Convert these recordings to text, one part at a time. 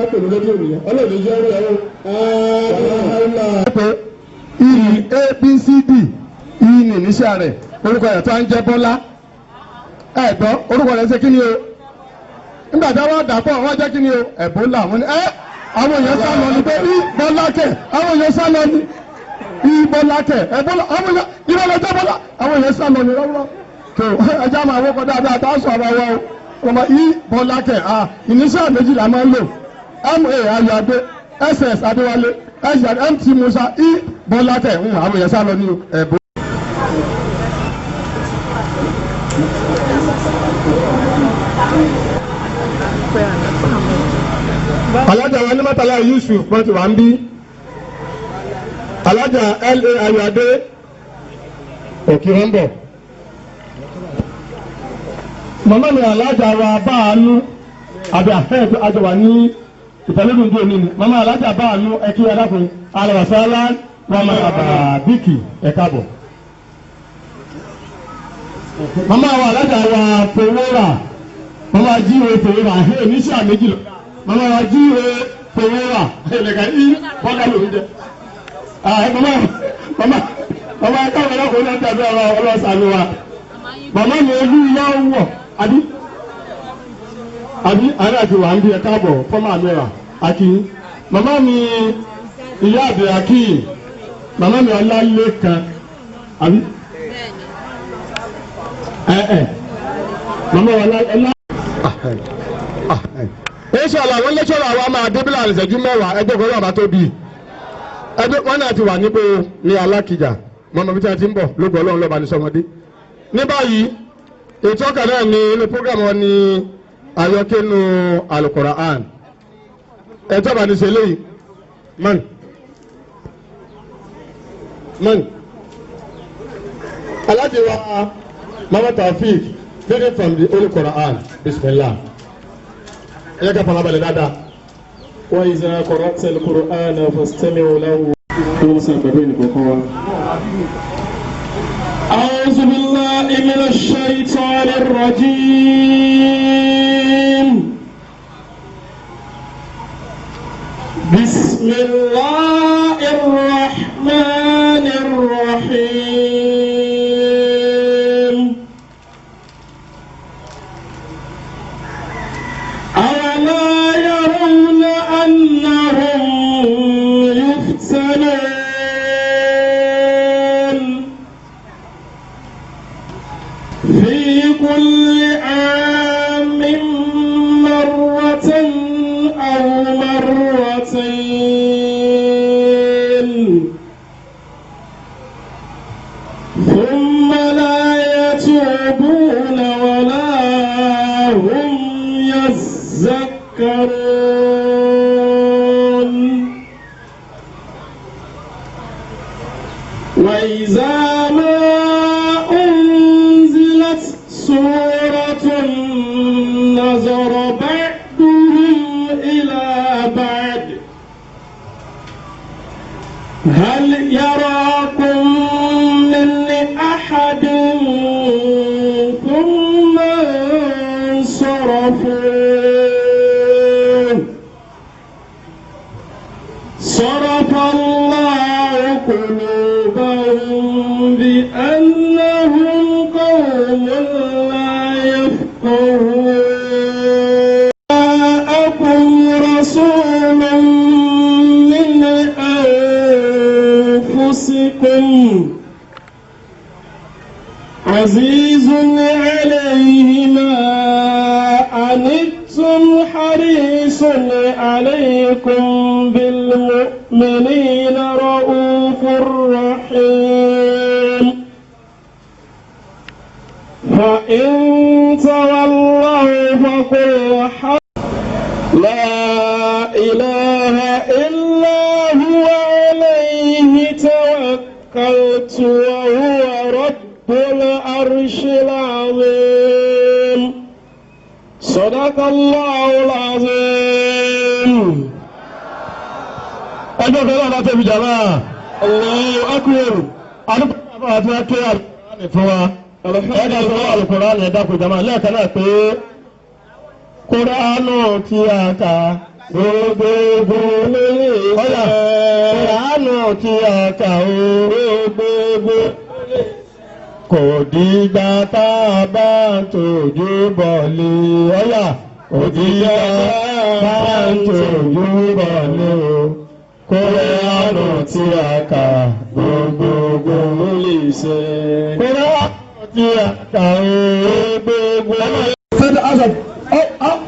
fẹ́ pè ní rédíò nìyẹn ọlọ́run yẹ ọ̀rọ̀ ẹ̀rọ ABCD ní níṣẹ́ rẹ̀ orúkọ rẹ̀ tó ń jẹ́ Bọ́lá ẹ̀gbọ́n orúkọ rẹ̀ ṣe kí ni o nígbà tí wọ́n dà pọ̀ wọ́n jẹ́ kí ni o Ẹ̀bólà wọn ni àwọn èèyàn sá lọ ní pé Bọ́lá kẹ̀ àwọn èèyàn sá lọ ní Bọ́lá kẹ̀ Ẹ̀bólà àwọn èèyàn ìrọ̀lẹ́jẹ́ Bọ́lá àwọn èèyàn sá lọ ní rọ́rọ́ tó ẹja máa wọ́pọ̀ dáadáa tá a sọ ọ̀rọ̀ wọn o ọmọ Bọ́lá kẹ̀ ìníṣẹ́ méjìlá máa ń lò MA Ayọ̀adé SS Adéwálé MT Musa Bọ́lá kẹ̀ àwọn èèyàn sá lọ ní Ẹ̀bólà. alájà wa ní mọ́tàlá Yusuf wọ́n ti wà ń bí alájà LA Ayọ̀adé òkè wọn bọ̀ màmá mi alájà wa Báànú àbí àfẹ́ àjọwà ní ìtàlẹ́dùn tó ní màmá alájà Báànú ẹkí adákùn alàwàsálà wọn máa àbàdìkì ẹ̀ka bọ̀ màmá wa alájà wa Fowórà màmá jíwe Fowórà oníṣẹ́ àméjì lọ mama wa jíwe Fowórà ẹlẹ́ka bọ́gá ló ń jẹ mama káwọn ọlọ́kùnrin náà tẹ̀lé ọlọ́sàánú wa mama mi olú yá wọ̀ àbí àárẹ̀ àti wà ń bí ẹ káàbọ̀ fọ́mà mẹ́ra àkì mama mi ìyá àbẹ̀ àkì mama mi Ọlálékan àbí mama wa inshallah àwọn lẹ́kṣọ́rọ̀ àwa máa débílà ìṣẹ́jú mẹ́wàá ẹgbẹ́ kan náà bá tó bí ẹgbẹ́ wọn náà ti wà nípò ní Alákìjà mọ́mọ́ bí tí a ti ń bọ̀ lógo Ọlọ́run lọ́ba ní sọmọdé. ní báyìí ètò ọkàn náà ní inú programme wọn ní àyọkẹ́nu Al-Qur'an ẹ̀tọ́ bá ní ṣe léyìí man aláàjì wa Mama Taofeek reading from the Holy Quran bismillah. وإذا قرأت القرآن فاستمعوا له. أعوذ بالله من الشيطان الرجيم. بسم الله الرحمن الرحيم. أولا يرون أنهم يفتنون في كل عام مرة أو مرتين ثم لا يتوبون ولا هم يذكرون وإذا ما أنزلت سورة نظر بعضهم إلى بعض هل يراكم من أحد ثم انصرفوا صرف الله قلوبهم بأنهم قوم لا يفقهون جاءكم رسول من أنفسكم عزيز عليه ما عنتم حريص عليكم بالمؤمنين رؤوف رحيم فإن تولوا فقل لا إله إلا هو عليه توكلت وهو رب العرش العظيم صدق الله العظيم. أجل الله في جماعة الله أكبر. أنا أتذكر القرآن فوا القرآن يدعو جماعة لا كنا في قرآن تياكا gbogbo lórí ìṣẹ́. Kùránù tí a kà ó gbogbo. Kò dìgbà tá a bá tójú bọ̀lé. Ọ̀yà kò dìgbà tá a tójú bọ̀lé o. Kùránù tí a kà gbogbo lórí ìṣẹ́. Kùránù tí a kà ó gbogbo.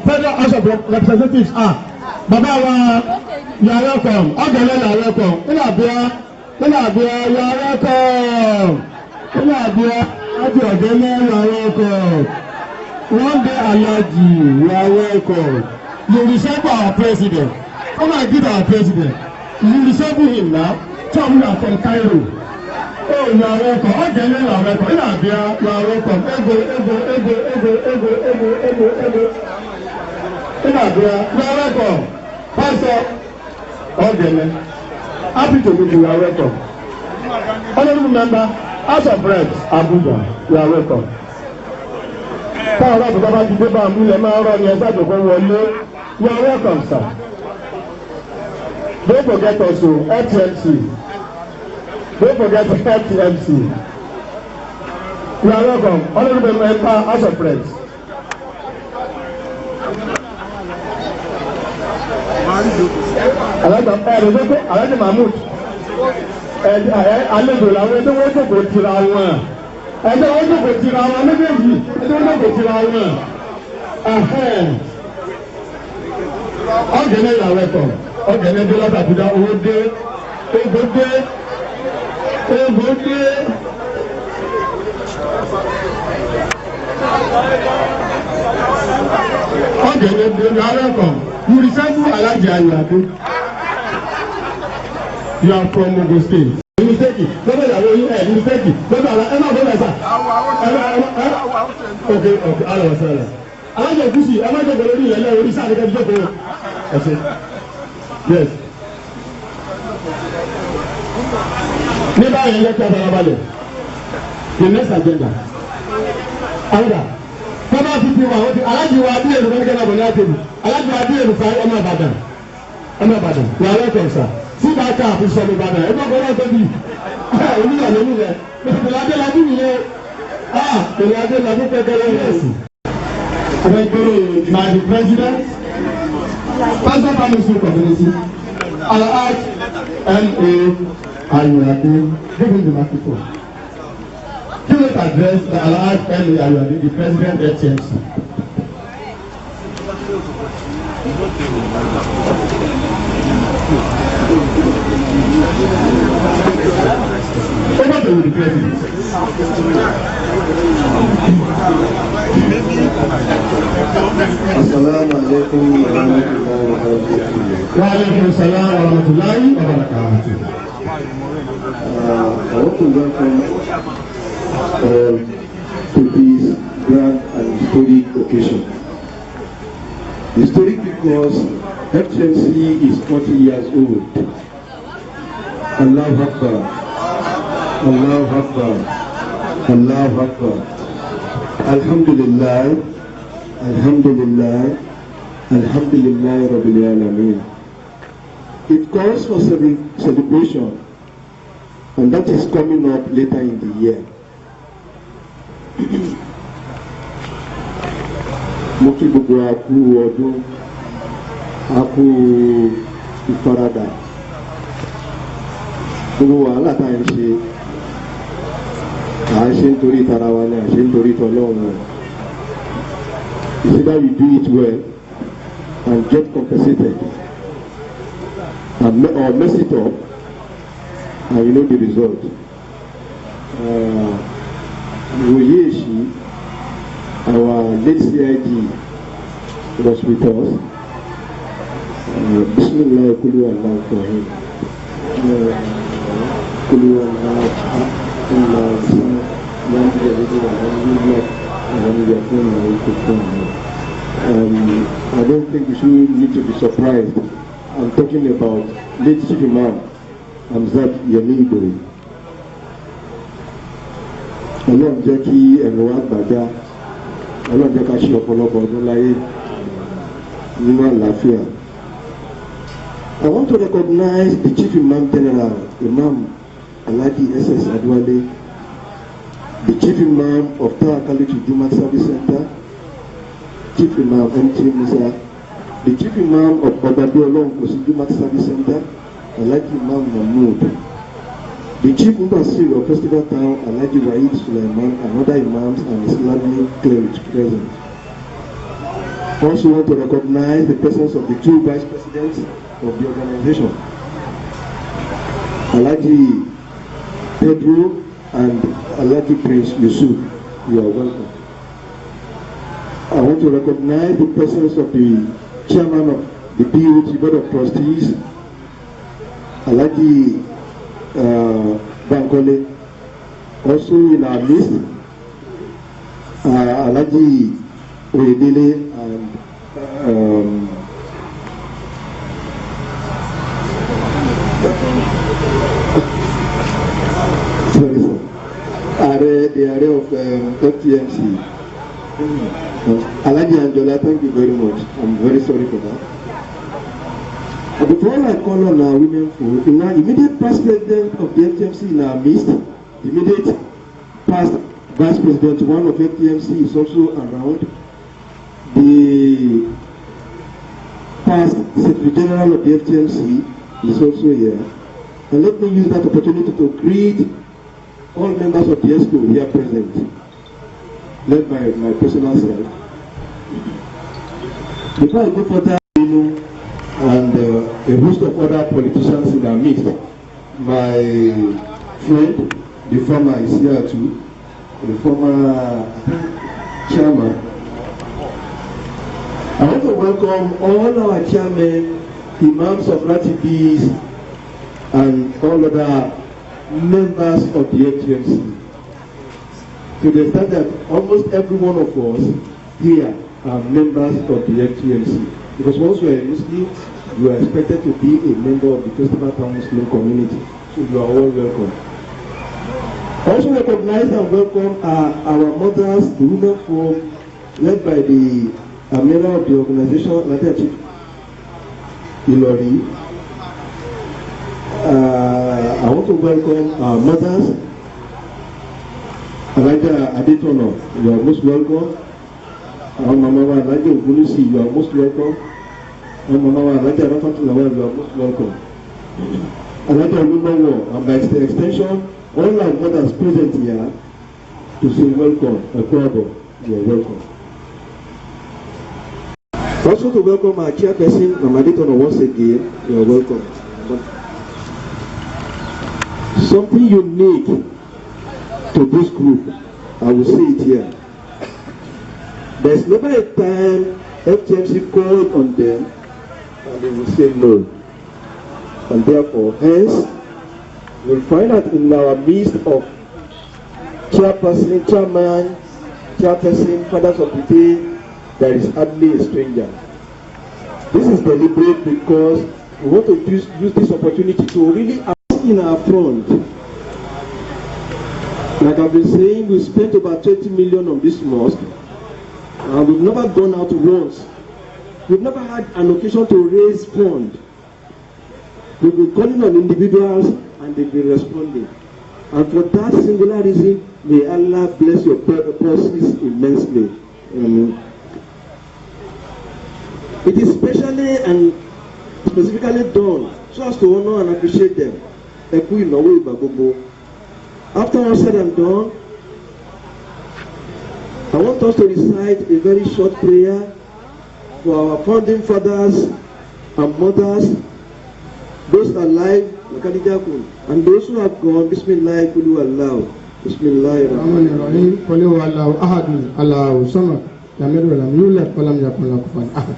Federal House of Representatives bàbá wa you are welcome ọ̀gẹ̀lẹ̀ you are welcome Ìlàbíà you are welcome Ìlàbíà àti ọ̀gẹ̀lẹ̀ you are welcome one day Alhaji you are welcome you resemble our president come and greet our president you resemble him now some na from Cairo oh you are welcome ọ̀gẹ̀lẹ̀ you are welcome Ìlàbíà you are welcome ego. Ìlàbíà you are welcome. Pastor Ogene, happy to meet you. You are welcome. Honorable member, House of Reps, Abuja, you are welcome. Táwọn ọ̀rọ̀ àbúkọ́ bá ti dé bá àmú ilẹ̀ máa ń rọ̀ ní ẹgbẹ́ àjọ̀kọ́ wọlé. You are welcome, sir. Don't forget also FTMC. Don't forget FTMC. You are welcome. Honorable member, House of Reps. Alájà Mahmood àlejò làwọn ẹgbẹ́ wọ́n jókòó tira wọn ẹgbẹ́ wọ́n jókòó tira wọn méjèèjì ẹgbẹ́ wọ́n jókòó tira wọn ọ̀gẹ̀lẹ̀ ìyàwó ẹ̀kọ́ ọ̀gẹ̀lẹ̀ dé látàkùdá owó dé egbò dé ọ̀gẹ̀lẹ̀ dé ìyàwó ẹ̀kọ́. You resemble Alhaji Ayọ̀adé. You are from Ogun State. You mistake it. Lọ́dọ̀ ìyàwó yín ẹ̀ you mistake it. Lọ́dọ̀ àlá ẹ̀ máa bọ́ bẹ̀ sà. Okay, alọ̀ ọ̀sẹ̀ rẹ̀. Alhaji Ògúsì ẹ má jẹ́ bẹ̀rẹ̀ orí ìyẹlẹ́ orí sáà nìkan jókòó. Ẹ ṣe. Yes. Ní báyìí yẹ kí a fara balẹ̀. The next agenda. Aida. Bàbá ti fi wà wọ́n ti Alhaji wa bí èrò kẹ́kẹ́ náà bọ̀ ní àtẹ̀bù. Alhaji wa bí èrò sáré ọmọ Ìbàdàn. You are welcome, sir. Sí bá ká àfihàn ọmọ Ìbàdàn. Ẹ gbọ́dọ̀ náà tóbi. Oníyà ló nílẹ̀. Ìpìlẹ̀ Adélábí nìyẹn. Ìpìlẹ̀ Adélábí kẹ́kẹ́ ló yẹ sí. My president, Pastor Muslim community, Alhaji M.A. Ayọ̀adé, give him the microphone. He will address the Alhaji M.A. Ayọ̀adé, the president of FTMC. Over to the president. Assalamu alaikum warahmatullahi wabarakatuh. Wa alaikum assalam warahmatullahi wabarakatuh. I want to welcome all to this grand and historic occasion. Historic because FTMC is 40 years old. Allahu Akbar. Allahu Akbar. Allahu Akbar. Alhamdulillah. Alhamdulillah. Alhamdulillah Rabbil Alameen. It calls for celebration, and that is coming up later in the year. Mo kí gbogbo akú ọdún, akú ìfaradà. Gbogbo wàhálà tá à ń ṣe, à ń ṣe nítorí tara wa ni, à ń ṣe nítorí t'Ọlọ́run. It's either you do it well and get compensated, or mess it up, and you know the result. Woyeshi, our late CID, was with us. Bismillah, Kulu Allah for him. Kulu Allah, I don't think we should need to be surprised. I'm talking about late Chief Imam Hamzat Yemi Idowu. Ọlọ́run jẹ́ kí ẹ̀rọ wa gbàjá, Ọlọ́run jẹ́ ká ṣe ọ̀pọ̀lọpọ̀ ọdún láyé nínú àlàáfíà. I want to recognize the Chief Imam General, Imam Alhaji S.S. Adwale, the Chief Imam of Tawakalitu Jumat Service Center, Chief Imam M.T. Musa, the Chief Imam of Babadolong Kosi Jumat Service Center, Alhaji Imam Mahmood, the Chief Mubasir of Festival Town, Alhaji Wahid Sulaiman, and other Imams and Islamic clerics present. I also want to recognize the presence of the two Vice Presidents of the organization, Alhaji Pedro and Alhaji Prince Yusuf. You are welcome. I want to recognize the presence of the Chairman of the BOT Board of Trustees, Alhaji Bankole. Also in our list, Alhaji Oyedele and the area of FTMC. Alhaji Anjola, thank you very much. I'm very sorry for that. Before I call on our women for the immediate past president of the FTMC in our midst, the immediate past vice president one of FTMC is also around. The past Secretary General of the FTMC is also here. And let me use that opportunity to greet all members of the ESCO here present, led by my personal self. Before I go further, and a host of other politicians in our midst, my friend, the former is here too, the former chairman. I want to welcome all our chairmen, imams of Ratibis, and all other members of the FTMC. To the extent that almost every one of us here are members of the FTMC. Because once you are a Muslim, you are expected to be a member of the Festival Town Muslim community. So you are all welcome. Also recognize and welcome our mothers, the women forum, led by the Amira of the organization, Latia Chief Ilori. I want to welcome our mothers, Alaja Adetono, you are most welcome. Our Mama Alaja Ogunisi, you are most welcome. Our Mama Alaja Rafatulawa, you are most welcome. Alaja Olumawo, and by extension, all our mothers present here to say welcome, Akwabo, you are welcome. Also to welcome our chairperson, Mama Adetono, once again, you are welcome. Something unique to this group, I will say it here. There's never a time FTMC called on them and they will say no. And therefore, hence, you'll find that in our midst of chairperson, chairman, chairperson, fathers of the day, there is hardly a stranger. This is deliberate because we want to use this opportunity to really in our front. Like I've been saying, we spent about 20 million on this mosque, and we've never gone out once. We've never had an occasion to raise funds. We've been calling on individuals and they've been responding. And for that singular reason, may Allah bless your purposes immensely. It is specially and specifically done so as to honor and appreciate them. After all said and done, I want us to recite a very short prayer for our founding fathers and mothers, those alive, and those who have gone. Bismillah, Kulu Allah. Bismillah, Rahim, Kulu Allah, Ahad, Allah, Samad, Yamir, Yulad, Palam Yakun, Lakufan, Ahad.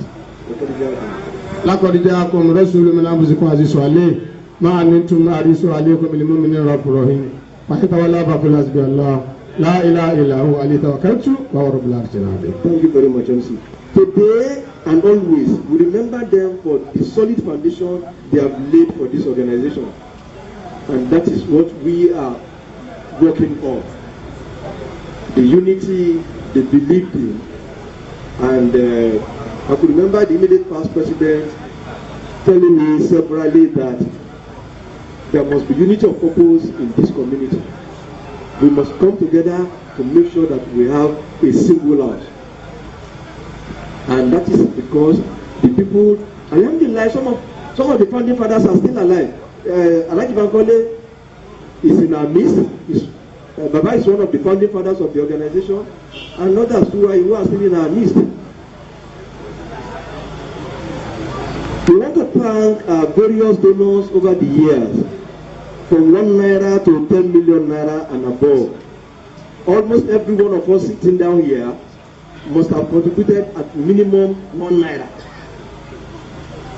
Lakodijaakum Rasul min Anfusikum Azizun Alayhi Ma Antum Harisun Alaykum bil Mu'minina Raufur Rahim. Fahitawalla Faqul Hasbi Allah La ilaha illa hu alayhi tawakkaltu wa huwa rabbul arshil azim. Thank you very much, MC. Today and always, we remember them for the solid foundation they have laid for this organization. And that is what we are working on. The unity they believed in. And I could remember the immediate past president, telling me severally that there must be unity of purpose in this community. We must come together to make sure that we have a single house. And that is because the people, alhamdulillah, some of the founding fathers are still alive. Alhaji Bankole is in our midst. Baba is one of the founding fathers of the organization, and others who are still in our midst. We want to thank our various donors over the years, from 1 naira to 10 million naira and above. Almost every one of us sitting down here must have contributed at minimum 1 naira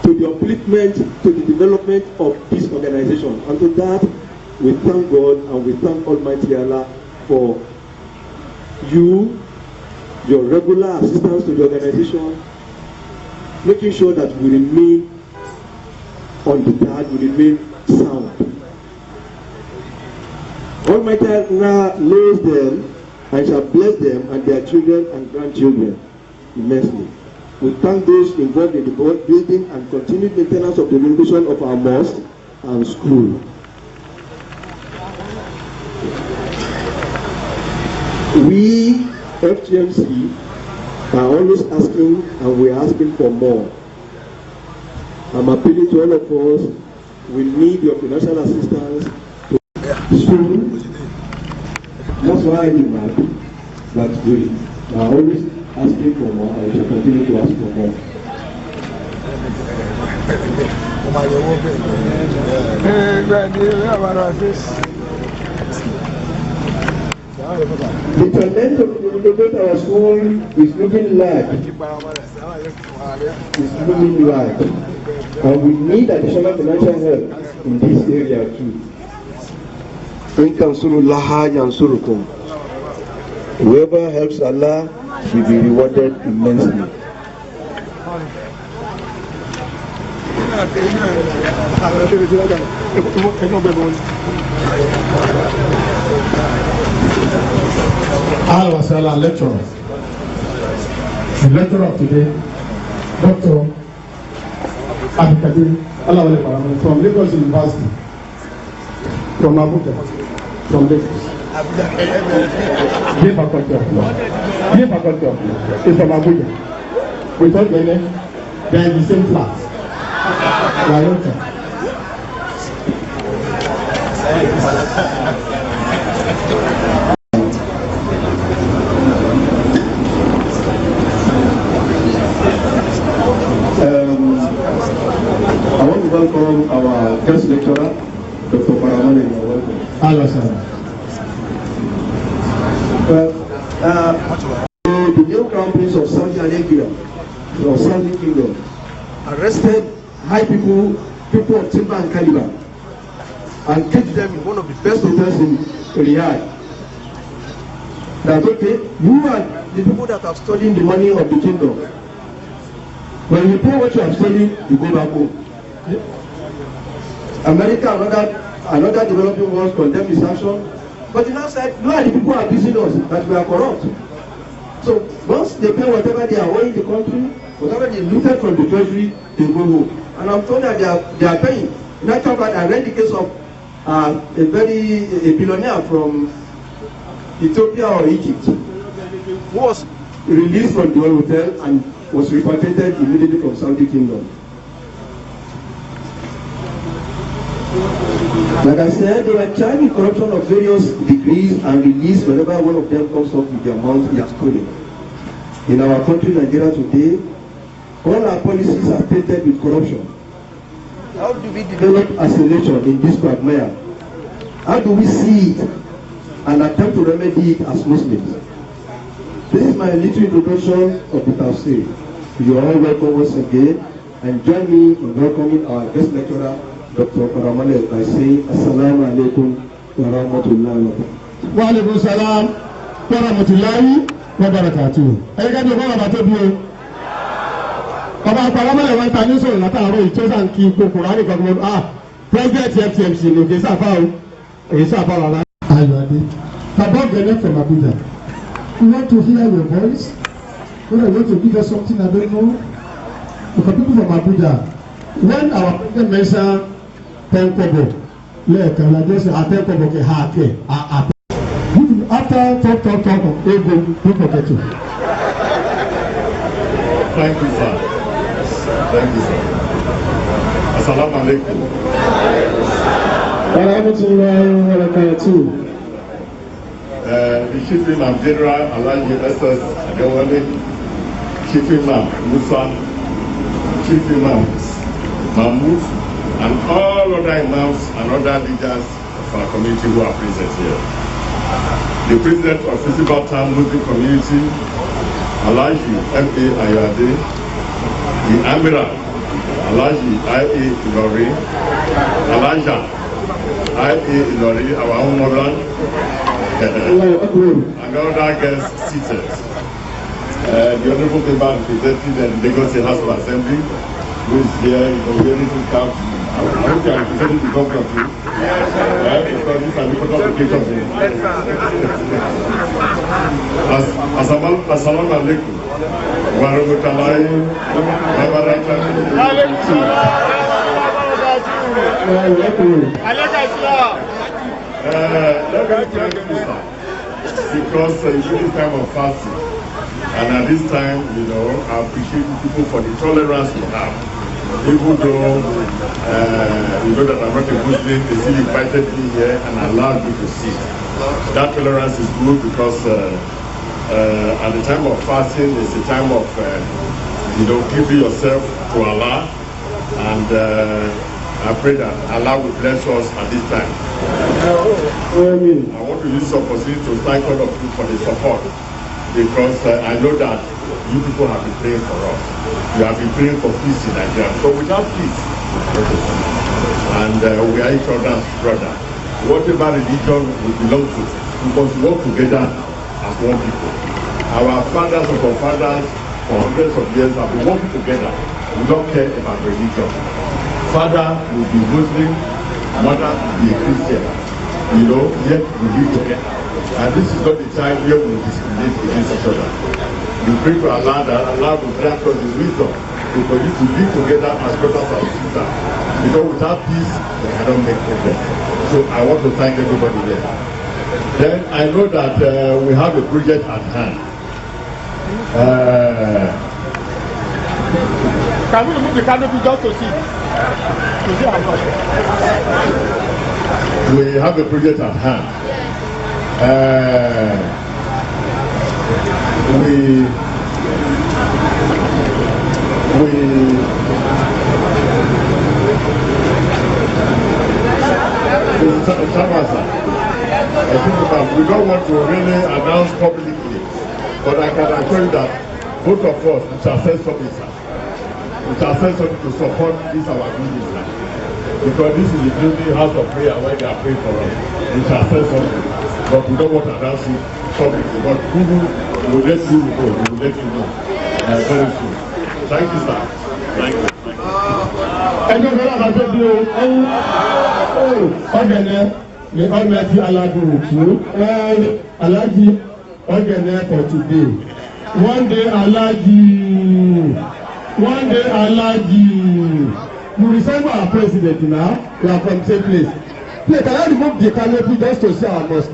to the upliftment, to the development of this organization. And to that, we thank God and we thank Almighty Allah for you, your regular assistance to the organization, making sure that we remain on the guard, we remain sound. Almighty Allah knows them and shall bless them and their children and grandchildren immensely. We thank those involved in the building and continued maintenance of the renovation of our mosque and school. We, FGMC, are always asking and we are asking for more. I'm appealing to all of us, we need your financial assistance to school. That's why I demand that we are always asking for more and we shall continue to ask for more. The talent of the our school is looking large. It's looking large. And we need additional financial help in this area too. In Tansurullah Yansurukum. Whoever helps Allah will be rewarded immensely. Al Wasala lecturer. The lecturer of today, Dr. Abikadir Alawale Paraman from Lagos University, from Abuja, from Lagos. Dear faculty of law, is from Abuja. We thought they are in the same class. They are not. I want to welcome our guest lecturer, Dr. Paramane. Hello, sir. The new crown prince of Saudi Arabia, of Saudi Kingdom, arrested high people of timber and caliber, and kept them in one of the best hotels in Riyadh. That okay, you are the people that have stolen the money of the kingdom. When you pay what you have stolen, you go back home. America and other developing worlds condemn this action, but the now said, no, the people are accusing us that we are corrupt. So once they pay whatever they are owing the country, whatever they looted from the treasury, they go home. And I'm told that they are paying. In actual fact, I read the case of a billionaire from Ethiopia or Egypt who was released from the hotel and was repatriated immediately from Saudi Kingdom. Like I said, they were trying corruption of various degrees and released whenever one of them comes up with the amount he has stolen. In our country, Nigeria today, all our policies are tainted with corruption. How do we develop as a nation in this quagmire? How do we see it and attempt to remedy it as Muslims? This is my little introduction of the Tafsir. You are all welcome once again, and join me in welcoming our guest lecturer, Dr. Paramane, by saying Assalamu alaikum wa rahmatullahi wa barakatuh. Wa alaikum salam wa rahmatullahi wa barakatuh. Ẹ ká bí ọgbọ́n bàbá tó bí o. Ọba Paramane wa ta ní sọ̀rọ̀ látàárọ̀ ìtọ́sà kí gbogbo rárẹ̀ gbogbo President FTMC ní òkè sáfà o. Èyí sáfà wà lá. Ayọ̀adé. Bàbá Ọ̀gẹ̀dẹ̀ from Abuja. We want to hear your voice. Whether you want to give us something I don't know. For people from Abuja, when our president mentioned 10 kobo lẹ́ẹ̀kan la just say 10 kobo kì í ha kẹ́ after talk ego no forget you. Thank you, sir. Thank you, sir. Assalamu alaikum. The Chief Imam General Alhaji SS Adewale, Chief Imam Musa, Chief Imam Mahmoud, and all other imams and other leaders of our community who are present here. The President of Physical Town Muslim Community, Alhaji M.A. Ayade, the Amiral, Alhaji I.A. Ilori, Alhaja I.A. Ilori, our own mother, and other guests seated. The Honorable member representing the Lagos State House of Assembly, who is here, wearing his cap. I hope you are representing the government too. Because these are important occasions. Assalamu alaikum. Wa rahmatullahi wa barakatuh. Because it's this time of fasting, and at this time, you know, I appreciate people for the tolerance we have. Even though you know that I'm not a Muslim, they still invited me here and allowed me to sit. That tolerance is good because at the time of fasting, it's a time of you know, giving yourself to Allah, and I pray that Allah will bless us at this time. I want to use this opportunity to thank all of you for the support, because I know that you people have been praying for us. You have been praying for peace in Nigeria. So without peace, and we are each other's brother. Whatever religion we belong to, we must work together as one people. Our fathers and forefathers for hundreds of years have been working together. We don't care about religion. Father will be Muslim, mother will be a Christian. You know, yet we live together. And this is not the time where we discriminate against each other. We pray to Allah that Allah will grant us the wisdom to for you to live together as brothers and sisters. Because without peace, we cannot make progress. So I want to thank everybody there. Then I know that we have a project at hand. Can we remove the canopy just to see? We have a project at hand. We don't want to really announce publicly, but I can assure you that both of us we shall send something to support this our minister, because this is the building house of prayer where they are praying for us. We shall send something, but we don't want to announce it publicly. But we will let you know. We will let you know very soon. Thank you, sir. Thank you. Ẹjọ́ fẹ́ràn àbájọ́ bí o, ọ̀gẹ̀nẹ̀ ni ọ̀gẹ̀nẹ̀ ti aládùn òkú, alájí ọ̀gẹ̀nẹ̀ for today. One day Alaji. You resemble our president now. We are from the same place. Please, can I remove the canopy just to see our mosque?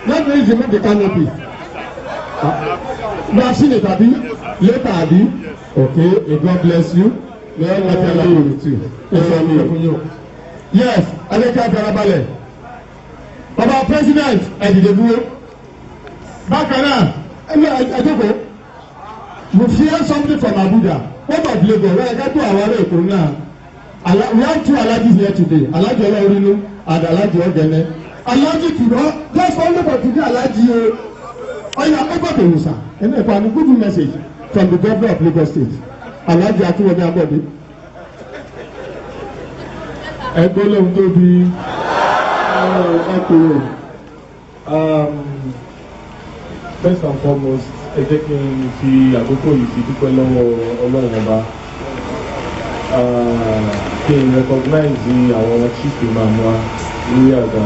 Let me remove the canopy. You have seen it, Abi? Later, Abi? Okay, God bless you. May Allah be with you. Yes, Aleka Garabale. Our president, Edidebuwo. Bákan náà, Ejoko, you hear something from Abuja. What of Lagos? Where I got to our Èkó now. We have two Alhajis here today. Alhaji Olaorinu and Alhaji Ogene. Alhaji Turo, just only for today, Alhaji Oya Ogbotewusa. And a good message from the governor of Lagos State. Alhaji Akinwumi Abode. Ẹgbẹ́ lóhun tó bí ọkùnrin. First and foremost, ẹ jẹ́ kí n fi àkókò yìí fi dúpẹ́ lọ́wọ́ Ọlọ́run ọba. Kí n recognize àwọn chief imam wa lórí àgbà.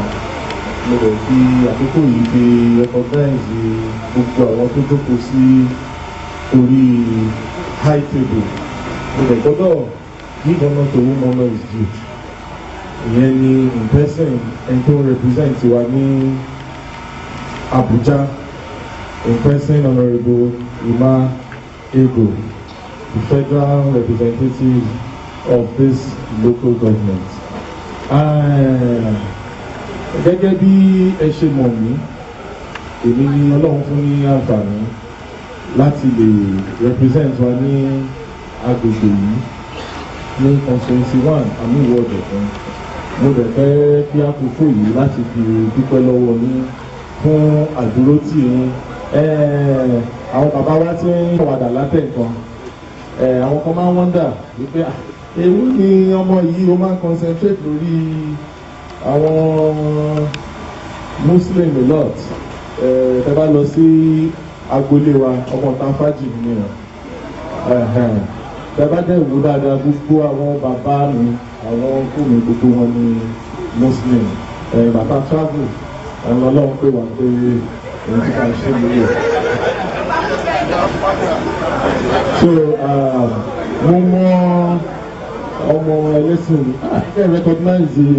Mo lè fi àkókò yìí fi recognize gbogbo àwọn tó jókòó sí orí high table. Mo lè gbọ́dọ̀ give honor to whom honor is due. Ìyẹn ni in person ẹni tó represent wa ní Abuja, in person Honourable Emma Ego, the federal representative of this local government. Gẹ́gẹ́ bí ẹ ṣe mọ̀ mí, èmi ni Ọlọ́run fún ní àǹfààní láti lè represent wa ní agbègbè yìí ní constituency 1 àmúwò ọ̀dọ̀kan. Mo dẹ̀ fẹ́ kí àkókò yìí láti fi dúpẹ́ lọ́wọ́ ní fún àdúrótì yín. Àwọn bàbá wa ti ń wàdà látẹ̀kan. Àwọn kan máa ń wọ́ndà wípé ewu ni ọmọ yìí ó máa ń concentrate lórí àwọn Muslim a lot. Tẹ́ bá lọ sí agboolé wa ọmọ Tanfájì nìyẹn. Tẹ́ bá dẹ̀ wò dáadáa gbogbo àwọn bàbá mi àwọn ọkùnrin mi gbogbo wọn ní Muslim. Bàbá travel ẹ̀rọ ọlọ́run pé wà pé òun ti ká ṣe lórí ẹ̀. So mo mọ ọmọ ẹlẹ́sìn mi I recognize the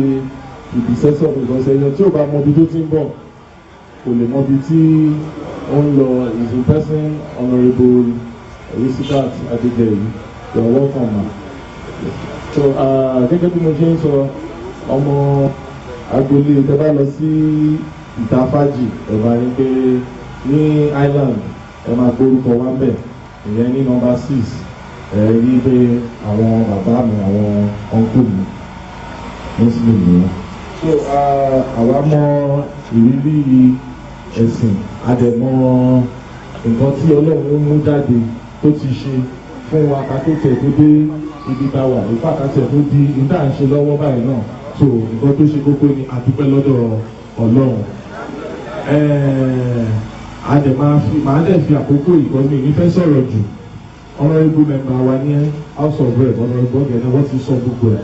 predecessor because ẹ̀yàn tí ò bá mọ ibi tó ti ń bọ̀ kò lè mọ ibi tí ó ń lọ. Is in person Honourable Elizabeth Adedeyi, you are welcome ma. So gẹ́gẹ́ bí mo ṣe ń sọ ọmọ agboolé tẹ́ bá lọ sí ìta fájì ẹ máa rí pé ní island ẹ máa gbórúkọ wá ń bẹ̀ ìyẹn ní nọ́mbà 6 ẹ rí pé àwọn bàbá mi àwọn uncle mi Muslim nìyẹn. So àwa mọ ìrírí ẹ̀sìn àdẹ̀mọ́ nǹkan tí Ọlọ́run mú jáde tó ti ṣe fún wa ká tó tẹ̀ tó dé ibi tá a wà nípa àkàtẹ̀ tó di ìdá ń ṣe lọ́wọ́ báyìí náà. So nǹkan tó ṣe kókó ni àdúpẹ́ lọ́dọ̀ Ọlọ́run. Màá dẹ̀ fi àkókò ìkọ́ni ìnífẹ́ sọ̀rọ̀ jù. Honourable member wa ní House of Rep Honourable Ọ̀gẹ̀dẹ̀ wọ́n ti sọ gbogbo ẹ̀.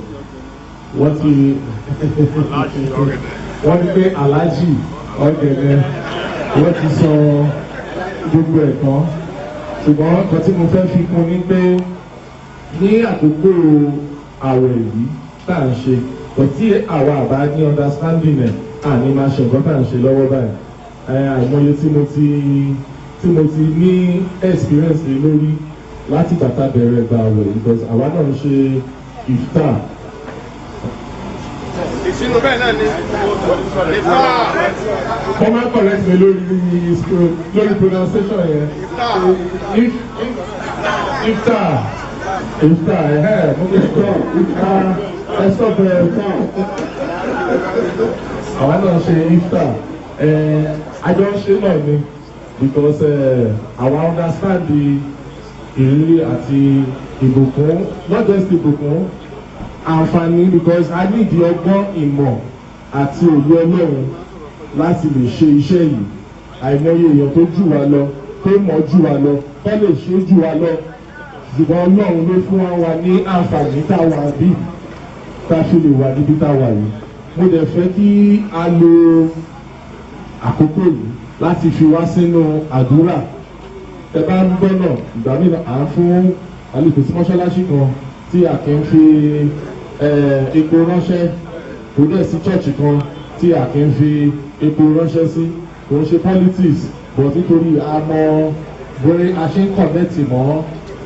Wọ́n ní pé Alhaji Ọ̀gẹ̀dẹ̀ wọ́n ti sọ gbogbo ẹ̀ tán. Ṣùgbọ́n nǹkan tí mo fẹ́ fi kún ni pé ní àkókò àwẹ̀ yìí tá à ń ṣe kò tí àwa àbá ní understanding ẹ̀ àní máa ṣe nǹkan tá à ń ṣe lọ́wọ́ báyìí. Àìmọye tí mo ti ní experience lé lórí láti bàtà bẹ̀rẹ̀ gba àwẹ̀ because àwa náà ń ṣe iftar. Ìṣínú bẹ́ẹ̀ náà ni wọ́n máa ń correct mi lórí pronunciation yẹn. Iftar. Mo fi stop àwa náà ṣe iftar. Àjọ ṣe náà ni because àwa understand the ìrírí àti ìbùkún not just ìbùkún àǹfààní because a ní ìdí ọgbọ́n ìmọ̀ àti òye Ọlọ́run láti lè ṣe iṣẹ́ yìí. Àìmọye èèyàn tó jù wá lọ tó mọ̀ jù wá lọ tó lè ṣe jù wá lọ ṣùgbọ́n Ọlọ́run ló fún wa ní àǹfààní tá a wà bí tá a fi lè wà níbi tá a wà yìí. Mo dẹ̀ fẹ́ kí a lo àkókò yìí láti fi wá sínú àdúrà. Ẹ bá ń gbọ́ náà ìgbà mìíràn à ń fún àlejò sí mọ́ṣáláṣí kan tí a kì í fi epo ránṣẹ́ kò dẹ̀ sí chọ́ọ̀chì kan tí a kì í fi epo ránṣẹ́ sí kò ń ṣe politics but nítorí a mọ bóyá a ṣe ń kọ̀nẹ́tì mọ́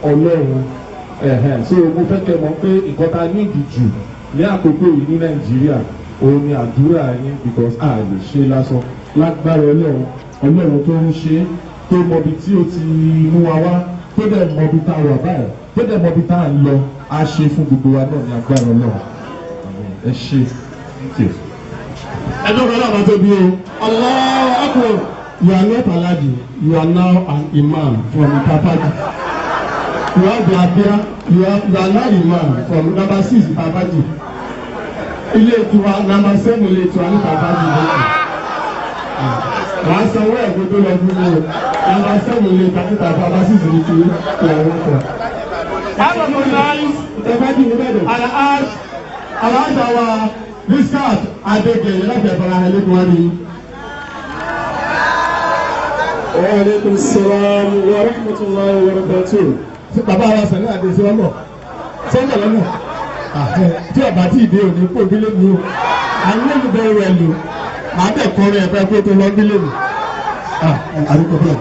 Ọlọ́run. So mo fẹ́ kẹ́ mọ̀ pé nǹkan tá a ní ìdí jù ní àkókò yìí ní Nàìjíríà òun ni àdúrà yín because a lè ṣe lásán lágbára Ọlọ́run tó ń ṣe tó mọbi tí ó ti mú wa wá tó dẹ̀ mọbi tá a wà báyìí tó dẹ̀ mọbi tá a ń lọ a ṣe fún gbogbo wa náà ní agbára Ọlọ́run. Ẹ ṣe. ẹjọ́ kan náà máa tóbi o. Allahu Akbar. You are not Alhaji, you are now an imam from Itafaji. You are the Abia, you are now imam from number 6 Itafaji. Ilé ìtura number 7 ilé ìtura ní Itafaji lókè. Wàá sanwó ẹ̀gbẹ́ tó lọ fún mi o. Number 7 ilé ìtura ní Itafaji 6 ní ti ìyàwó kan. Àwọn ọmọ náà Itafaji ní bẹ́ẹ̀ Alhaji wa Riskat Adégẹyẹ láti ẹ̀fọ́ra ẹlẹ́gbẹ̀ẹ́ ni. Wa alaikum salam wa rahmatullahi wa barakatuh. Bàbá wa sẹ̀lẹ̀ àdé sí ọmọ. Sọ́jà lọ́nà. tí ọba tí ìdè òní kó bílẹ̀ mi o àwọn olùbẹ̀ rẹ̀ lò màá bẹ̀ kọrin ẹ̀fẹ́ kó tó lọ bílẹ̀ mi. àdúgbò fúlọ̀.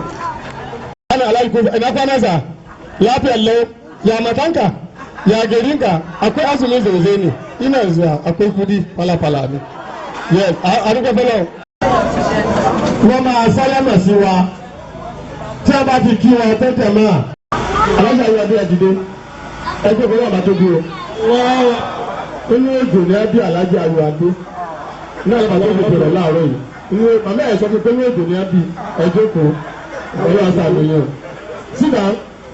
ana alaiko ina kwana sa lafiyar lau ya matanka ya garinka akwai azumin zauzai ne ina zuwa akwai kudi falafala ne yes àdúgbò fúlọ̀. wọ́n máa sálámà sí wa tí a bá ti kí wọn tẹ́tẹ̀ máa alájà yóò adé ẹ̀dídé ẹgbẹ́ ìfowópamọ́ àbá tó bí o. inú èjò ní ẹbí alájà yóò adé náà ló bá tó fi bẹ̀rẹ̀ láàárọ̀ yìí inú màmá ẹ̀ sọ pé inú èjò ní ẹbí ẹjọ́ kò ọ̀rọ̀ àṣà àgbẹ̀yàn. sídà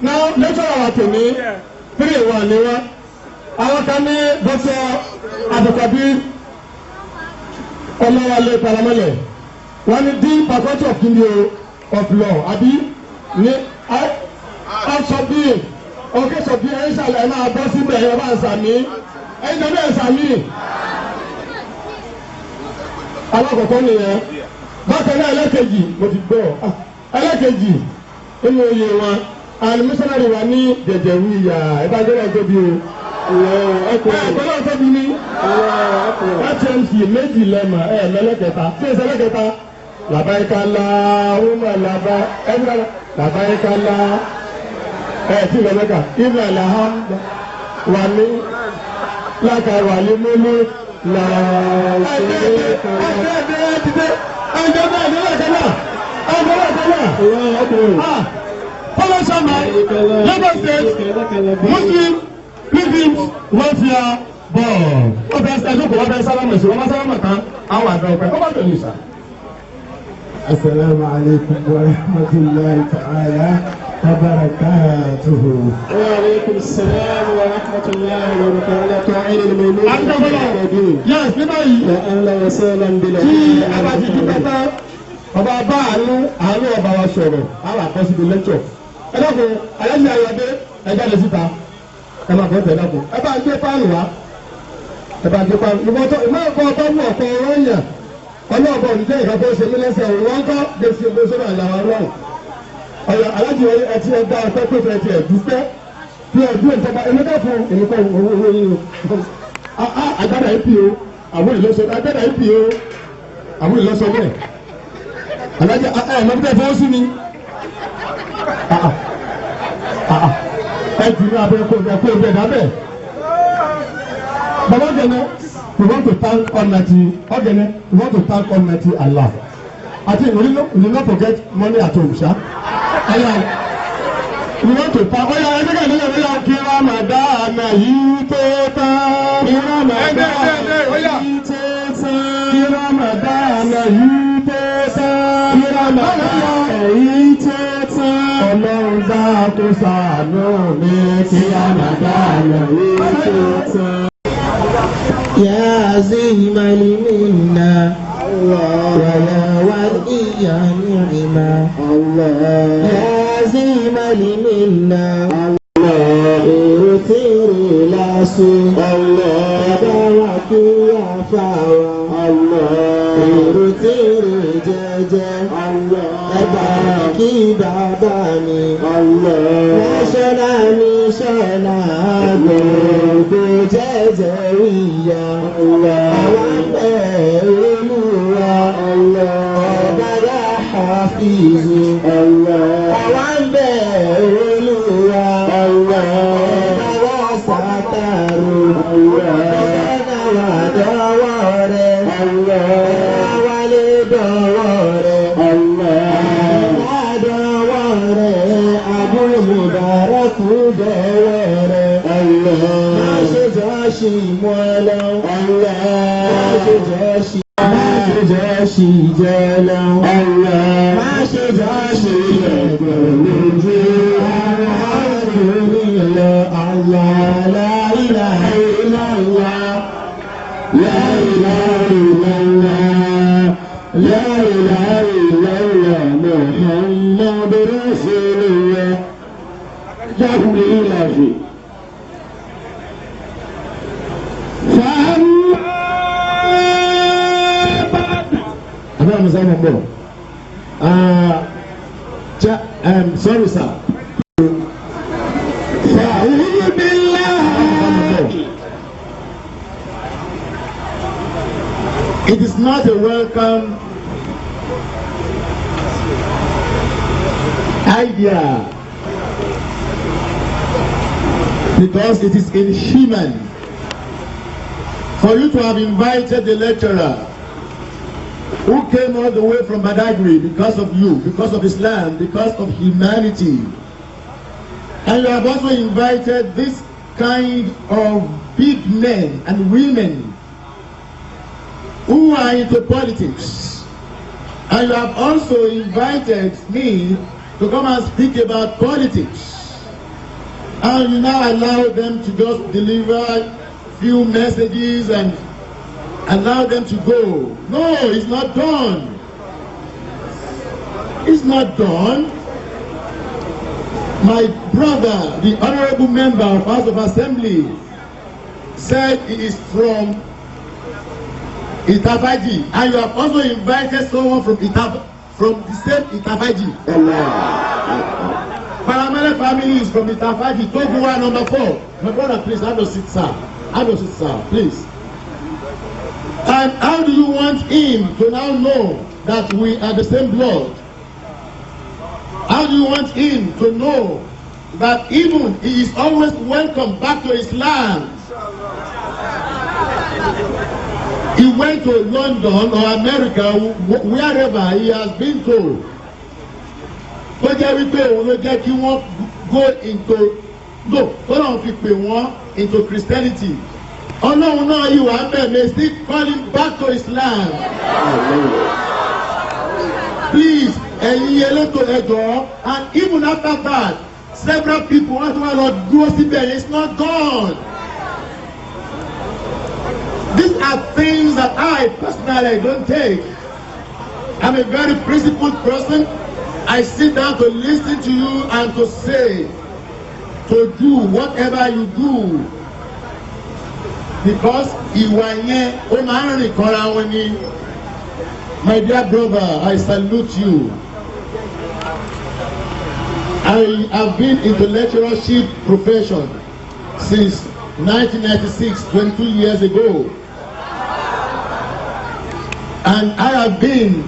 náà lẹ́tọ̀rọ̀ wa tò ní 3-1 ni wọ́n àwọn kan ní dókítà àbùkàbí ọlọ́wálé paramẹ́lẹ̀ wọ́n ní dín faculty of India of law àbí ní ọ̀sọ̀bí ọ̀kẹ́sọ̀bí ẹ̀yìn sàlẹ̀ máa bọ́ síbẹ̀ ẹ̀ bá ń sàmí ẹ̀yìn tó bẹ́ẹ̀ sàmí. alákọ̀ọ́kọ́ nìyẹn bákan náà ẹlẹ́kejì mo ti gbọ́ ẹlẹ́kejì nínú oyè wọn and missionary wa ní jẹjẹrú ìyá ìbájẹ́rẹ́ tóbi o ẹ̀kọ́lá tóbi ní HMC méjì lẹ́mà mẹ́lẹ́kẹta tí èsì ẹlẹ́kẹta làbáyíkálá ọmọ làbá ẹgbẹ́ làbáyíkálá tí lọ́mẹ́ka ibà làhámdà wà ní láka wà ní mímú Fọlọ́sọ̀mà Lagos State Muslim Pilgrims Welfare Board. Wọ́n fẹ́ ẹjọ́ kò wọ́n fẹ́ sálámà sí wọ́n máa sálámà tán àwọn àgbà ọ̀pẹ. Wọ́n bá tẹ̀lé ìṣá. السلام عليكم ورحمة الله تعالى وبركاته. وعليكم السلام ورحمة الله وبركاته. عين الميمون. Yes, ní báyìí. أهلا وسهلا بلا. Tí a bá ti dúpẹ́ tán, ọba bá àánú ọba wa sọ̀rọ̀, àwọn àkọsílẹ̀ lẹ́tọ̀. Ẹ dákun, aláìsí ayọ̀dé, ẹ jáde síta. Ẹ máa bọ́ tẹ̀ dákun. Ẹ bá ń gbé páànù wá. Ẹ bá ń gbé páànù. Ìmọ̀ ọkọ̀ ọba mú ọ̀pọ̀ ọ̀rọ̀ yàn. Ọlọ́ọ̀bọ̀ òdìjẹ́ ìkàkọ́ ṣe mí lẹ́sẹ̀ òun wọ́n kọ́ gbèsè ìgbésọ́nà àlàwà rọrùn. Ọ̀yọ̀ alájì ẹtí ẹgbẹ́ ọpẹ́ pé fẹ́ ti ẹ̀dúpẹ́ bí ẹ̀dún ìjọba ẹ̀mẹ́ta fún ènìkọ́ owó yìí o. Agbádá ìpì o, àwọn ìlọsọ agbádá ìpì o, àwọn ìlọsọ bẹ́ẹ̀. Alájì ẹ̀mẹ́ta fọwọ́ sí mi. Ẹ jù ní abẹ́ kó ẹgbẹ́ dábẹ́. Bàbá Gẹ̀nẹ́. We want to thank Almighty Ogene. We want to thank Almighty Allah. I think we will not forget money at home, sir. We want to thank. Kí Ramadan yìí tó tán. Kí Ramadan yìí tó tán. Kí Ramadan yìí tó tán. Kí Ramadan yìí tó tán. Ọlọ́run dákú ṣàánú mi. Kí Ramadan yìí tó tán. يا عظيم المنة ولا ولي نعمة يا عظيم المنة ارتر لاسو تبارك يا فاوى ارتر جاجا تبارك باباني وشلاني شلاني بجزوية وعبرلوها وبدا حفيظ وعبرلوها وبدا ستر وبدا ودوار ولدوار ودوار أبو مبارك دوار ما شجاشي مولا ما شجاشي جالا ما شجاشي الله لا إله إلا الله لا إله إلا الله لا إله إلا الله محمد رسول الله جاكم لله sorry sir. فأعوذ بالله It is not a welcome idea because it is inhuman for you to have invited the lecturer who came all the way from Badagry because of you, because of Islam, because of humanity. And you have also invited this kind of big men and women who are into politics. And you have also invited me to come and speak about politics. And you now allow them to just deliver few messages and allow them to go. No, it's not done. It's not done. My brother, the honorable member of House of Assembly, said he is from Itafaji, and you have also invited someone from the same Itafaji. Paramount family is from Itafaji. Toguwa number 4. My brother, please have a seat, sir. Have a seat, sir, please. And how do you want him to now know that we are the same blood? How do you want him to know that even he is always welcome back to Islam? He went to London or America, wherever he has been told. Tó jẹ́ wípé òun ló jẹ́ kí wọ́n fi pè wọ́n into Christianity. Ọlọ́run náà yìí wà ń bẹ̀, may still call him back to Islam. Please, ẹ̀yin elétò ẹ̀jọ̀, and even after that, several people wọ́n ti wá lọ dúró síbẹ̀, it's not gone. These are things that I personally don't take. I'm a very principled person. I sit down to listen to you and to say, to do whatever you do. Because ìwà yẹn ó máa ń rìn kọ́ra wọn ni. My dear brother, I salute you. I have been in the lecturership profession since 1996, 22 years ago. And I have been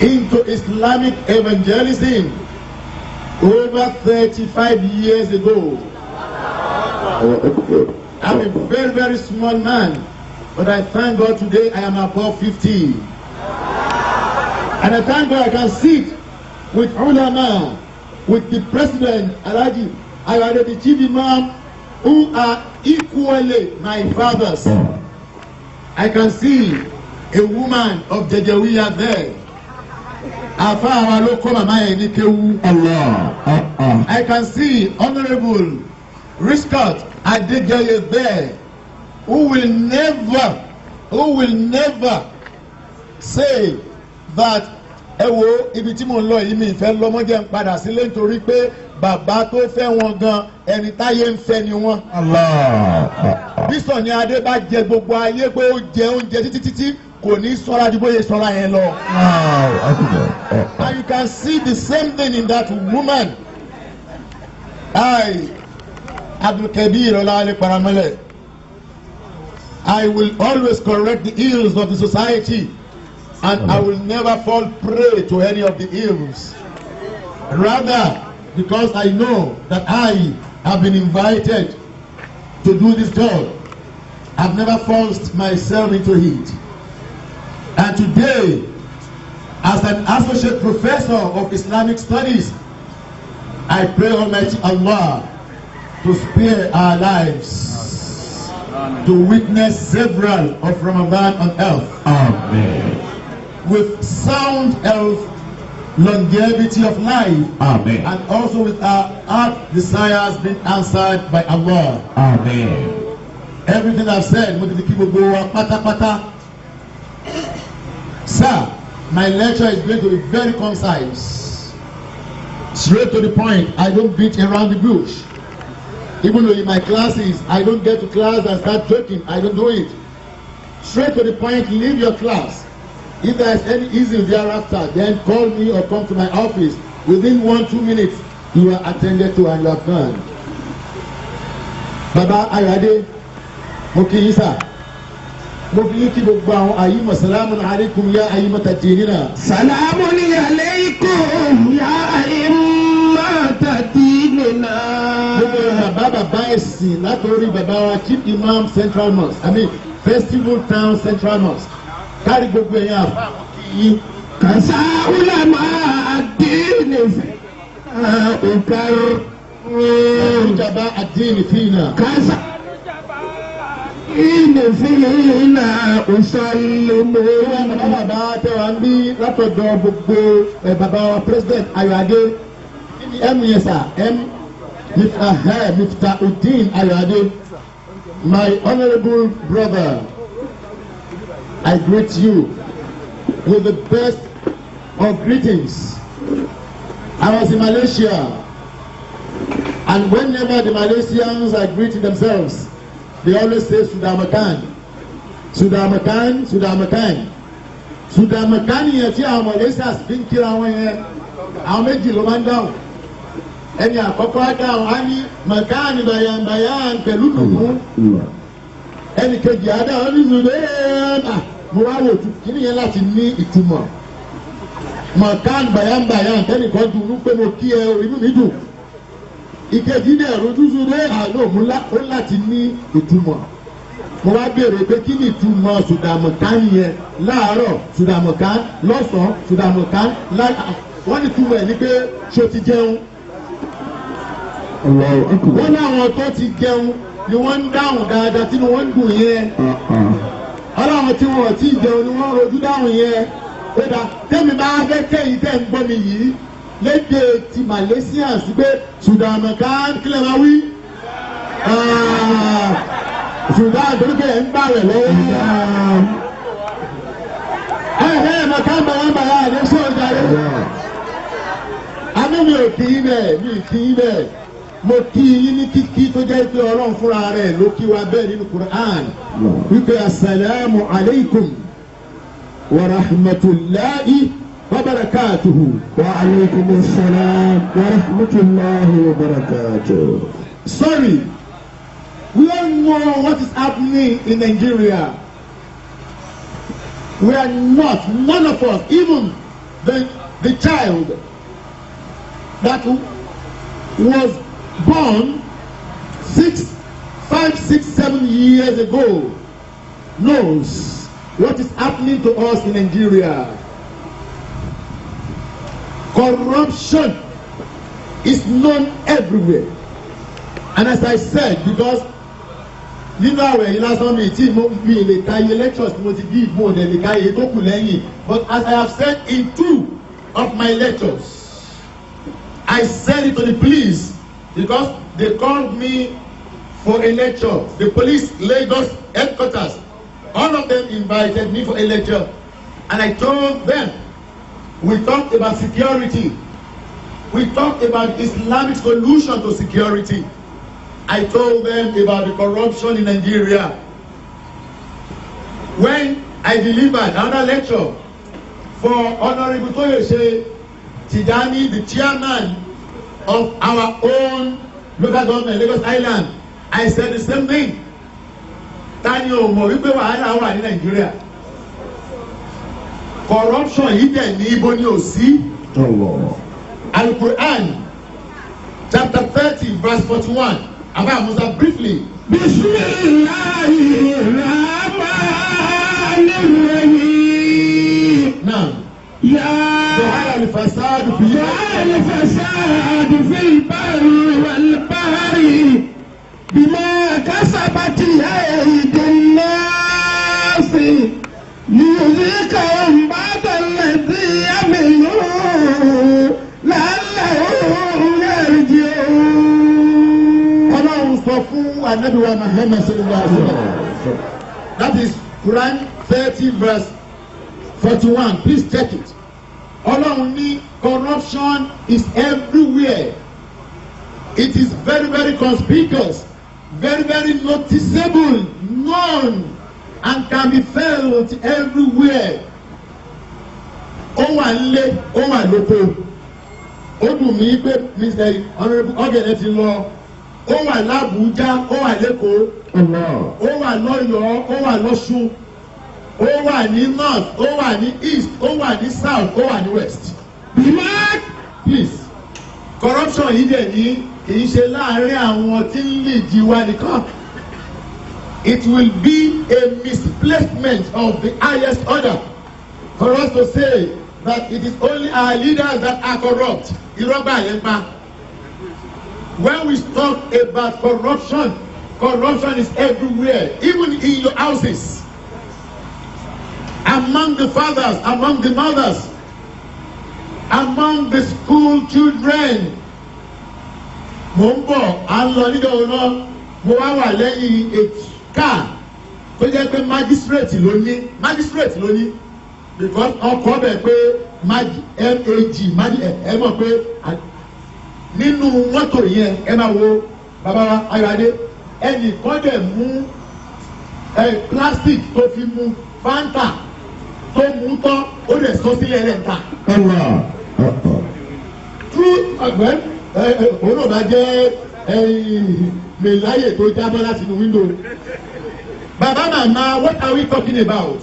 into Islamic evangelism over 35 years ago. I'm a very, very small man, but I thank God today I am above 50. And I thank God I can sit with ulama, with the president, Alhaji Ayade, the chief imam, who are equally my fathers. I can see a woman of Jejawiya there. I can see Honorable Riscott Adegaye there, who will never say that ẹwo ibi tí mo ń lọ yìí mi ìfẹ́ lọ́mọdé ń padà sílé nítorí pé bàbá tó fẹ́ wọn gan ẹni táyé ń fẹ́ ni wọ́n. Bí Sọ̀ni Adé bá jẹ gbogbo ayé pé ó jẹ oúnjẹ títí kò ní sọ́ra ju bóyá sọ́ra yẹn lọ. And you can see the same thing in that woman. Abdulkabir Olale Paramele. I will always correct the ills of the society, and I will never fall prey to any of the ills. Rather, because I know that I have been invited to do this job, I've never forced myself into it. And today, as an associate professor of Islamic studies, I pray Almighty Allah to spare our lives, to witness several of Ramadan on earth. Amen. With sound health, longevity of life. Amen. And also with our heart desires being answered by Allah. Amen. Everything I've said, what did the people go up, pata. Sir, my lecture is going to be very concise. Straight to the point. I don't beat around the bush. Even though in my classes, I don't get to class and start joking. I don't do it. Straight to the point, leave your class. If there is any issue thereafter, then call me or come to my office. Within 1-2 minutes, you are attended to and you are done. Baba Ayade, Mokiyisa. mo fi kí gbogbo àwọn àyímọ̀ salamu alaykum ya àyímọ̀ tàdínínà. Salamu alaykum ya àyímọ̀ tàdínínà. gbogbo bàbá ẹ̀sìn látòrí bàbá wa chief imam central mosque festival town central mosque kárí gbogbo ẹ̀yàn àfáàmù kì í. Kàṣà ulama àdínì òkàrò. ìjọba àdínì fínà. Kàṣà ìdínì fínà òṣàlùmọ́. bàbá tẹwà ń bí látọ̀dọ̀ gbogbo bàbá wa president Ayọ̀adé ẹ̀mú yẹn sà Miftahudeen Ayọ̀adé, my honourable brother, I greet you with the best of greetings. I was in Malaysia, and whenever the Malaysians are greeting themselves, they always say Sudamakan, Sudamakan, Sudamakan. Sudamakan yẹn tí àwọn Malaysians fi ń kíra wọn yẹn, àwọn méjì ló máa ń dáhùn. Ẹni àkọ́kọ́ dáhùn á ní Makani bayan pẹ̀lú dùnú. Ẹni kejì adáhùn ní Sudama. Mo wá wò kí ni yẹn láti ní ìtumọ̀. Makan bayan kẹ́nìkan dùnú pé mo kí ẹ inú mi dùn. Ìkejì dẹ̀ rojú Sudama ó láti ní ìtumọ̀. Mo wá béèrè pé kí ni ìtumọ̀ Sudamakan yẹn láàárọ̀ Sudamakan lọ́sàn-án Sudamakan wọ́n ní ìtumọ̀ ẹ̀ ní pé ṣó ti jẹun. Wọ́n láwọn tó ti jẹun ni wọ́n ń dáhùn dáadáa tí wọ́n ń dùn yẹn. Ọlọ́run tí wọ́n ti jẹun ni wọ́n rojú dáhùn yẹn. Ó dà tẹ́mi bá fẹ́ kẹ́yìn tẹ́ ń gbọ́ mi yìí lédè ti Malaysians pé Sudamakan kílẹ̀ máa wí. Sudan torí pé ẹ̀ ń gbà rẹ̀ lọ́wọ́. Makan bayan ní sọ́ọ̀jà rẹ̀. Àmọ́ mi ò kí í bẹ́ẹ̀ mo kí yín ní kíkí tó jẹ́ pé Ọlọ́run fúnra rẹ̀ ló kí wa bẹ́ẹ̀ nínú Qur'an wípé asalaamu alaykum wa rahmatulahi wa barakatuhu. Wa alaykum salaam wa rahmatulahi wa barakatuhu. Sorry, we all know what is happening in Nigeria. We are not, none of us, even the child that was born 5, 6, 7 years ago knows what is happening to us in Nigeria. Corruption is known everywhere. And as I said, because nínú àwẹ̀ yìí lásán mi lè ka iye lectures tí mo ti give mo dẹ̀ lè ka iye tó kù lẹ́yìn, but as I have said in 2 of my lectures, I sent it to the police because they called me for a lecture. The police Lagos headquarters, all of them invited me for a lecture, and I told them we talked about security, we talked about Islamic solution to security. I told them about the corruption in Nigeria. When I delivered another lecture for Honorable Toyose Tijani, the chairman of our own local government, Lagos Island, I said the same thing. Tani o mọ̀ wípé wàhálà wà ní Nigeria. Corruption yìí dẹ̀ ní ibo ni ò sí. Al-Quran chapter 30 verse 41. Abba Musa briefly. Bismillahirrahmanirrahim. Now. ظهر الفساد في البر والبحر بما كسبت أيدي الناس ليذيقهم بعض الذي عملوا لعلهم يرجعون. Ọlọ́run sọ fún Ànábì wa Muhammad sallallahu alaihi wasallam. That is Quran 30 verse 41. Please check it. Ọlọ́run ní corruption is everywhere. It is very, very conspicuous, very, very noticeable, known, and can be felt everywhere. Ó wà nílé, ó wà lóko. Ó dùn mí pé Mr. Honourable Ọ̀gẹ̀dẹ̀ ti lọ. Ó wà l'Àbújá, ó wà l'Ékòó. Ó wà l'Ọ́yọ́, ó wà l'Ọ́ṣun. ó wà ní north, ó wà ní east, ó wà ní south, ó wà ní west. Black. Please, corruption yìí dẹ̀ ní kì í ṣe láàárín àwọn tí ń lè jí wa nìkan. It will be a misplacement of the highest order for us to say that it is only our leaders that are corrupt. Irọ́gbà yẹn pa. When we talk about corruption, corruption is everywhere, even in your houses, among the fathers, among the mothers, among the school children. Mo ń bọ̀, à ń lọ nígbà wo náà, mo wá wà lẹ́yìn káà tó jẹ́ pé magistrate ló ní, because ọkọ̀ bẹ̀ pé mag ẹ mọ̀ pé nínú mọ́tò yẹn ẹ máa wo bàbá wa Ayọ̀adé ẹnìkan dẹ̀ mú plastic tó fi mu Fanta tó mú tán ó dẹ̀ sọ sílẹ̀ rẹ̀ ta. True ọ̀gbẹ́ òun náà bá jẹ́ mẹ̀láyè tó jábọ́ láti inú window. Bàbá màmá, what are we talking about?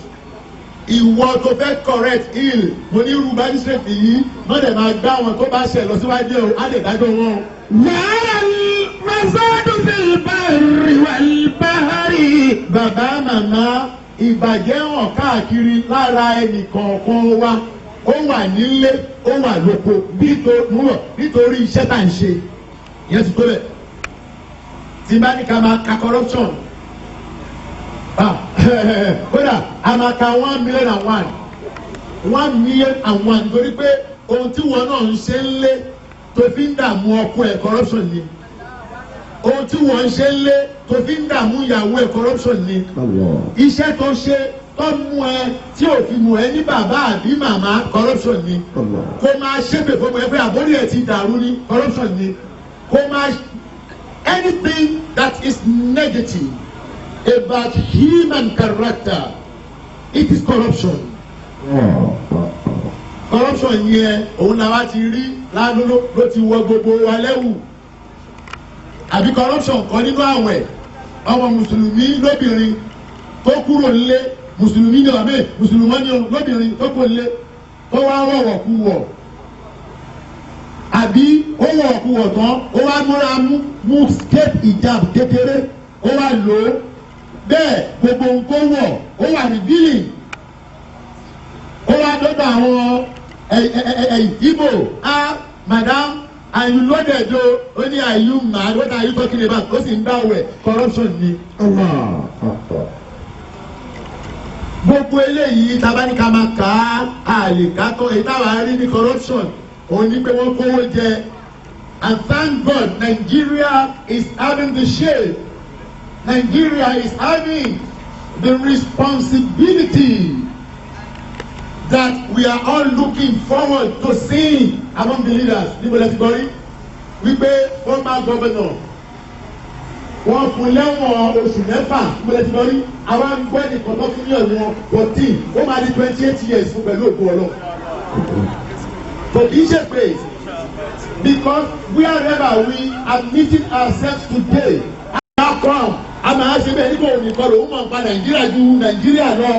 Ìwọ tó fẹ́ correct ill mo ní irú magistrate yìí wọ́n dẹ̀ máa gbá wọn tó bá ṣẹ̀ lọ síwájú ẹ̀ á lè dájọ́ wọn. Yàrá masadu fil barri wal bahri. Bàbá màmá, ìbàjẹ́ hàn káàkiri lára ẹnì kọ̀ọ̀kan wa, ó wà nílé ó wà lóko nítorí iṣẹ́ tá à ń ṣe ìyẹn ti tó bẹ̀. Tí bá ní ká máa ka corruption kódà a máa ka 1,000,001 1,000,001 nítorí pé ohun tí wọn náà ń ṣe ń lé tó fi ń dààmú ọkọ ẹ̀ corruption ni, ohun tí wọ́n ń ṣe ń lé tó fi ń dààmú ìyàwó ẹ̀ corruption ni, iṣẹ́ tó ṣe tó mú ẹ tí ò fi mú ẹ ní bàbá àbí màmá corruption ni, kó máa ṣépè fún ẹ pé àbórí ẹ ti dàrú ní corruption ni, kó máa anything that is negative about human character, it is corruption. Corruption yẹn òun làwa ti rí lánàá ló ti wọ gbogbo wa lẹ́wù. Àbí corruption kan nínú àwẹ̀ ọmọ mùsùlùmí lóbìnrin tó kúrò nílé, mùsùlùmí ni ọ̀mẹ́ mùsùlùmọ́ ni lóbìnrin tó kúrò nílé tó wá wọ̀wọ̀ kú wọ̀. Àbí ó wọ̀wọ̀ kú wọ̀ tán ó wá múra mú scape hijab kékeré ó wá lò ó. Bẹ́ẹ̀ gbogbo ohun tó wọ̀ ó wà ní bílì. Ó wá dọ́dọ̀ àwọn Igbo, madam, and you loaded o, ó ní are you mad? What are you talking about? Ó sì ń bá wẹ̀ corruption ni. Gbogbo eléyìí tabaníkà máa kà á lè ká tó èyí táwa rí ní corruption òun ní pé wọ́n kówó jẹ, and thank God Nigeria is having the shade. Nigeria is having the responsibility that we are all looking forward to seeing among the leaders. Níbo lẹ ti gbọ́ rí wípé former governor wọ́n fún lẹ́wọ̀n oṣù mẹ́fà. Níbo lẹ ti gbọ́ rí àwọn gbọ́ ẹnìkan tó fún ní ẹ̀wọ̀n 14 ó máa di 28 years fún pẹ̀lú òkú ọlọ́. So kì í ṣe pé because wherever we are meeting ourselves today, how come? Àmà àṣẹ bẹ́ẹ̀ nígbà òní kọ́ ló ń mọ̀ nípa Nàìjíríà ju Nàìjíríà lọ.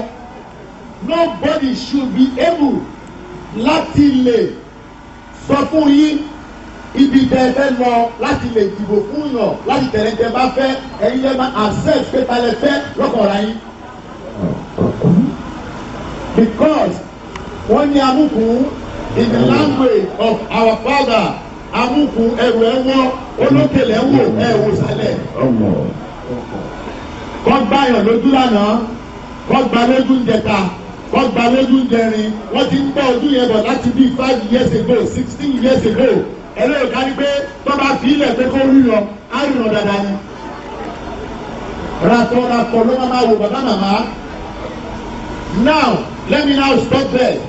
Nobody should be able láti lè sọ fún yín ibi tẹ́ ẹ fẹ́ lọ láti lè dìbò fún yàn láti tẹ̀lé tẹ́ bá fẹ́ ẹ̀yin lẹ́ máa accept pé ta lẹ fẹ́ lọ́kọ̀ọ̀ra yín. Because wọ́n ní amúkùn in the language of our father amúkùn ẹrù ẹ̀wọ̀n olókèlè ẹ̀wò ẹ̀wò sálẹ̀. Wọ́n gbá yàn lójú lánàá, wọ́n gbá lójú ń jẹta, wọ́n gbá lójú ń jẹrin, wọ́n ti ń gbọ́ ojú yẹn bọ̀ láti bí 5 years ago, 16 years ago. Ẹlẹ́yìn ká ní pé tó bá fi ilẹ̀ pé kó ríran, á ríran dáadáa ni. Ratọ̀ ló máa wò bàbá màmá. Now, let me now stop there.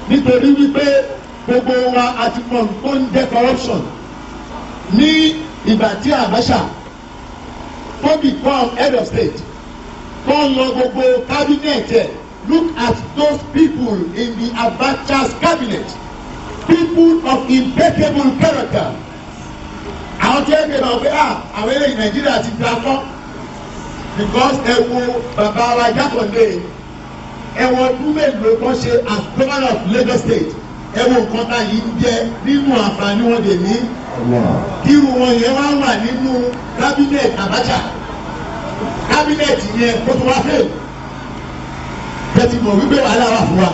Nítorí wípé gbogbo wa àti mọ̀ tó ń jẹ́ corruption. Ní ìgbà tí Abacha tó become head of state, tó ń lọ gbogbo cabinet ẹ̀, look at those people in the Abacha's cabinet, people of impeccable character. Àwọn tí ẹ gbé náà pé àwọn eléyìí Nàìjíríà ti dá tán because ẹ wo bàbá wa Jákàndé ẹ̀wọ̀n ọdún mélòó kan ṣe as governor of Lagos State ẹ̀wọ̀n nǹkan tá yìí ń jẹ nínú àǹfààní wọn dè ní kírun wọn yẹn wá wà nínú cabinet Abacha cabinet yẹn kó tó wá fẹ́ bẹ́ẹ̀ ti mọ̀ wípé wàhálà wà fún wa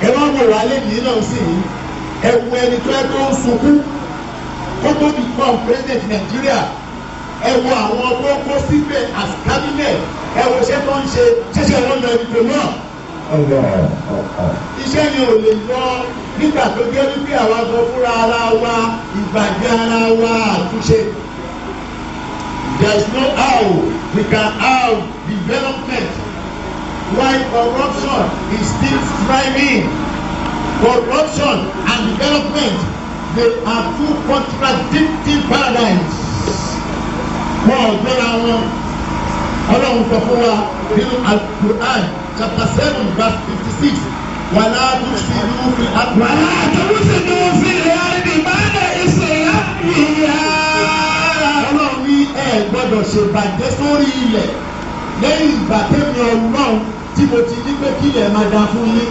ẹ wá wọ̀ wá lẹ́yìn náà sí i ẹ wo ẹni tó ẹ tó ń sunkún kó tó di kọ́ president Nàìjíríà ẹ wo àwọn tó kó síbẹ̀ as cabinet ẹ wo iṣẹ́ tó ń ṣe ṣẹ̀ṣẹ̀ wọn lọ ìdìbò náà. Iṣẹ́ ni ò lè lọ nígbà tó jẹ́ wípé àwa gan fúnra ara wa ìgbàgbé ara wa àtúnṣe. There is no how we can have development while corruption is still thriving. Corruption and development, they are two contradicting paradigms. Wọ́n ọ̀gbẹ́ra wọn. Ọlọ́run sọ fún wa nínú Al-Qur'an chapter 7 verse 56 wàlá tufsidu fil ardi. wàlá tufsidu fil ardi ba'da islahiha. Ọlọ́run ní ẹ gbọ́dọ̀ ṣèbàjẹ́ sórí ilẹ̀ lẹ́yìn ìgbà tẹ́mi Ọlọ́run tí mo ti ní pé kílẹ̀ máa da fún yín.